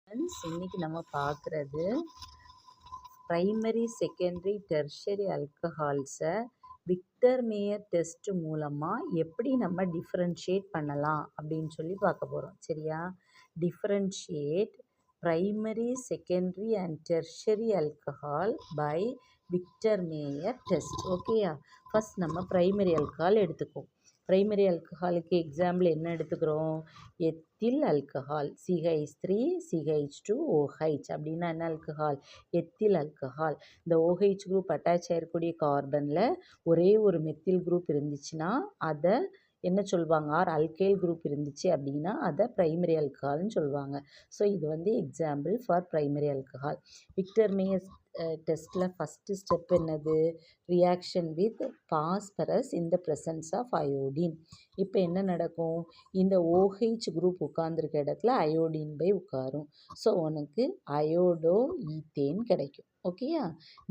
Friends, இன்னைக்கு நம்ம பார்க்குறது ப்ரைமரி, செகண்டரி, டெர்ஷரி ஆல்கஹால்ஸை விக்டர் மேயர் டெஸ்ட் மூலமாக எப்படி நம்ம டிஃப்ரென்ஷியேட் பண்ணலாம் அப்படின்னு சொல்லி பார்க்க போகிறோம். சரியா? Differentiate primary, secondary and tertiary alcohol by Victor Meyer test. ஓகேயா? ஃபஸ்ட் நம்ம ப்ரைமரி ஆல்கஹால் எடுத்துக்குவோம். ப்ரைமரி ஆல்கஹாலுக்கு எக்ஸாம்பிள் என்ன எடுத்துக்கிறோம்? Ethyl alcohol CH3 CH2 OH அப்படின்னா என்ன ஆல்கஹால்? Ethyl alcohol. இந்த OH குரூப் அட்டாச் ஆகிருக்கக்கூடிய கார்பனில் ஒரே ஒரு மெத்தில் குரூப் இருந்துச்சுன்னா அதை என்ன சொல்லுவாங்க? அல்கைல் குரூப் இருந்துச்சு அப்படின்னா அதை ப்ரைமரி ஆல்கஹால்னு சொல்லுவாங்க. ஸோ இது வந்து example for primary alcohol. Victor Meyer டெஸ்ட்டில் ஃபஸ்ட்டு ஸ்டெப் என்னது? Reaction with phosphorus in the presence of iodine. இப்போ என்ன நடக்கும்? இந்த OH குரூப் உட்கார்ந்துருக்க இடத்துல அயோடின் பை உட்காரும். ஸோ உனக்கு அயோடோ ஈத்தேன் கிடைக்கும். ஓகேயா?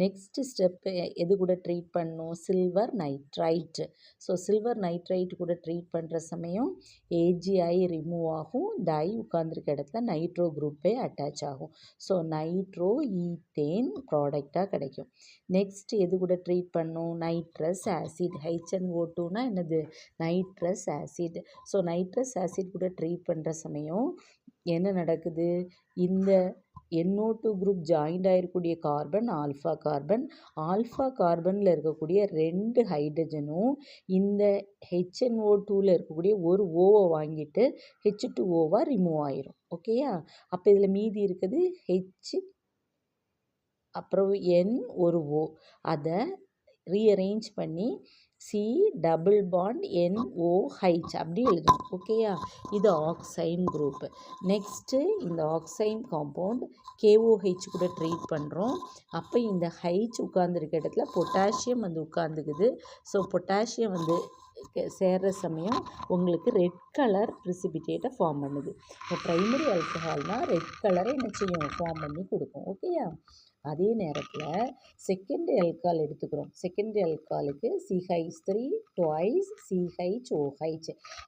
நெக்ஸ்ட் ஸ்டெப்பு எது கூட ட்ரீட் பண்ணணும்? Silver nitrite. So silver nitrite கூட ட்ரீட் பண்ணுற சமயம் AgI ரிமூவ் ஆகும். இந்த ஐ உட்கார்ந்துருக்க இடத்துல நைட்ரோ குரூப்பே அட்டாச் ஆகும். ஸோ நைட்ரோ ஈத்தேன் ப்ராடக்டாக கிடைக்கும். நெக்ஸ்ட் எது கூட ட்ரீட் பண்ணும்? Nitrous acid. HNO2னா என்னது? Nitrous acid. So nitrous acid கூட ட்ரீட் பண்ணுற சமயம் என்ன நடக்குது? இந்த NO2 குரூப் ஜாயிண்ட் ஆகிருக்கக்கூடிய கார்பன் ஆல்ஃபா கார்பன். ஆல்ஃபா கார்பனில் இருக்கக்கூடிய 2 ஹைட்ரஜனும் இந்த HNO2வில் இருக்கக்கூடிய ஒரு ஓவை வாங்கிட்டு H2Oவாக ரிமூவ் ஆயிரும். ஓகேயா? அப்போ இதில் மீதி இருக்குது H அப்புறம் N ஒரு O. அதை ரீஅரேஞ்ச் பண்ணி C டபுள் பாண்ட் NOH அப்படி எழுதணும். ஓகேயா? இது ஆக்சைன் குரூப்பு. நெக்ஸ்ட்டு இந்த ஆக்சைன் காம்பவுண்ட் KOH கூட ட்ரீட் பண்ணுறோம். அப்போ இந்த H உட்கார்ந்துருக்க இடத்துல பொட்டாசியம் வந்து உட்கார்ந்துக்குது. ஸோ பொட்டாசியம் வந்து சேர்கிற சமயம் உங்களுக்கு ரெட் கலர் ப்ரிசிபிடேட்டை ஃபார்ம் பண்ணுது. இப்போ ப்ரைமரி ஆல்கஹால்னால் ரெட் கலரை என்ன செய்யும்? ஃபார்ம் பண்ணி கொடுக்கும். ஓகேயா? அதே நேரத்தில் செகண்டரி ஆல்கஹால் எடுத்துக்கிறோம். செகண்டரி ஆல்கஹாலுக்கு CH3 twice CHOH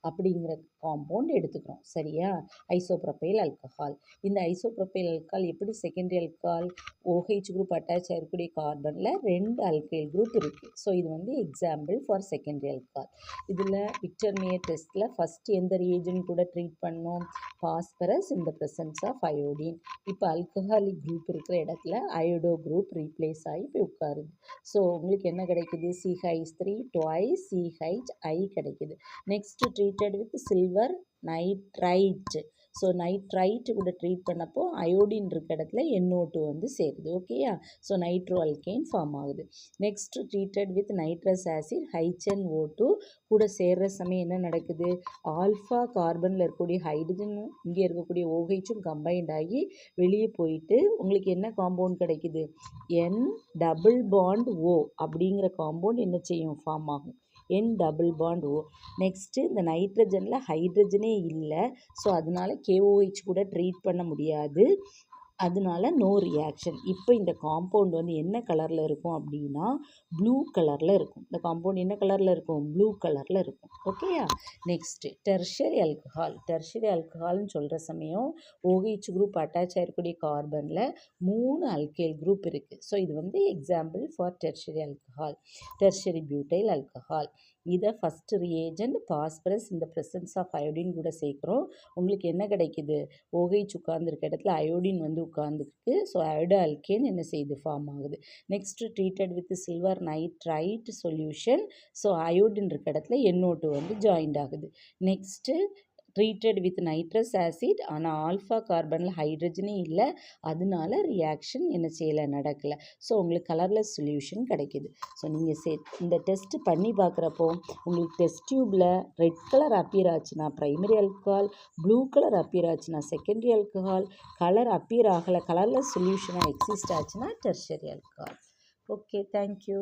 அப்படிங்கிற காம்பவுண்ட் எடுத்துக்கிறோம். சரியா? Isopropyl alcohol. இந்த ஐசோப்ரோபைல் ஆல்கஹால் எப்படி secondary alcohol? OH group attach ஆகிருக்கக்கூடிய கார்பனில் 2 அல்கைல் குரூப் இருக்குது. ஸோ இது வந்து எக்ஸாம்பிள் ஃபார் செகண்டரி ஆல்கஹால். இதில் விக்டர் மேயர் டெஸ்ட்டில் ஃபஸ்ட்டு எந்த ரியேஜன் கூட ட்ரீட் பண்ணோம்? Phosphorus in the presence of iodine. இப்போ அல்கஹாலிக் குரூப் இருக்கிற இடத்துல அயோடோ குரூப் ரீப்ளேஸ் ஆகி போய் உட்காருது. ஸோ உங்களுக்கு என்ன கிடைக்குது? CH3 twice CHI கிடைக்குது. Next treated with silver nitrite. So nitrite கூட ட்ரீட் பண்ணப்போ அயோடின் இருக்க இடத்துல NO2 வந்து சேருது. ஓகேயா? ஸோ நைட்ரோ அல்கேன் ஃபார்ம் ஆகுது. Next treated with nitrous acid HNO2 கூட சேர்கிற சமயம் என்ன நடக்குது? ஆல்ஃபா கார்பனில் இருக்கக்கூடிய ஹைட்ரஜனும் இங்கே இருக்கக்கூடிய OHும் கம்பைண்ட் ஆகி வெளியே போயிட்டு உங்களுக்கு என்ன காம்பவுண்ட் கிடைக்குது? N டபுள் பாண்ட் O அப்படிங்கிற காம்பவுண்ட் என்ன செய்யும்? ஃபார்ம் ஆகும். N double bond O. Next இந்த நைட்ரஜனில் ஹைட்ரஜனே இல்லை. ஸோ அதனால KOH கூட ட்ரீட் பண்ண முடியாது. அதனால நோ ரியாக்ஷன். இப்போ இந்த காம்பவுண்ட் வந்து என்ன கலரில் இருக்கும் அப்படின்னா ப்ளூ கலரில் இருக்கும். இந்த காம்பவுண்ட் என்ன கலரில் இருக்கும்? ப்ளூ கலரில் இருக்கும். ஓகேயா? Next tertiary alcohol. டெர்ஷரி ஆல்கஹால்னு சொல்கிற சமயம் OH குரூப் அட்டாச் ஆகிருக்கக்கூடிய கார்பனில் 3 அல்கைல் குரூப் இருக்குது. ஸோ இது வந்து example for tertiary alcohol. Tertiary butyl alcohol. இதை ஃபஸ்ட்டு ரியேஜன்ட் பாஸ்பரஸ் இந்த ப்ரெசன்ஸ் ஆஃப் அயோடின் கூட சேர்க்குறோம். உங்களுக்கு என்ன கிடைக்குது? OH உட்கார்ந்துருக்க இடத்துல அயோடின் வந்து உட்கார்ந்துருக்கு. ஸோ அயோடோ அல்கேன் என்ன செய்யுது? ஃபார்ம் ஆகுது. Next treated with silver nitrite solution. So iodine இருக்க இடத்துல NO2 வந்து ஜாயிண்ட் ஆகுது. Next treated with nitrous acid. ஆனால் ஆல்ஃபா கார்பனில் ஹைட்ரஜனே இல்லை. அதனால ரியாக்ஷன் என்ன செய்யலை? நடக்கலை. ஸோ உங்களுக்கு கலர்லெஸ் சொல்யூஷன் கிடைக்கிது. ஸோ நீங்கள் இந்த டெஸ்ட்டு பண்ணி பார்க்குறப்போ உங்களுக்கு டெஸ்ட் டியூப்பில் ரெட் கலர் அப்பியர் ஆச்சுன்னா primary alcohol, blue colour appear ஆச்சுன்னா செகண்டரி ஆல்கஹால், கலர் அப்பியர் ஆகலை கலர்லெஸ் சொல்யூஷனாக எக்ஸிஸ்ட் ஆச்சுன்னா டெர்ஷரி ஆல்கஹால். Okay, thank you.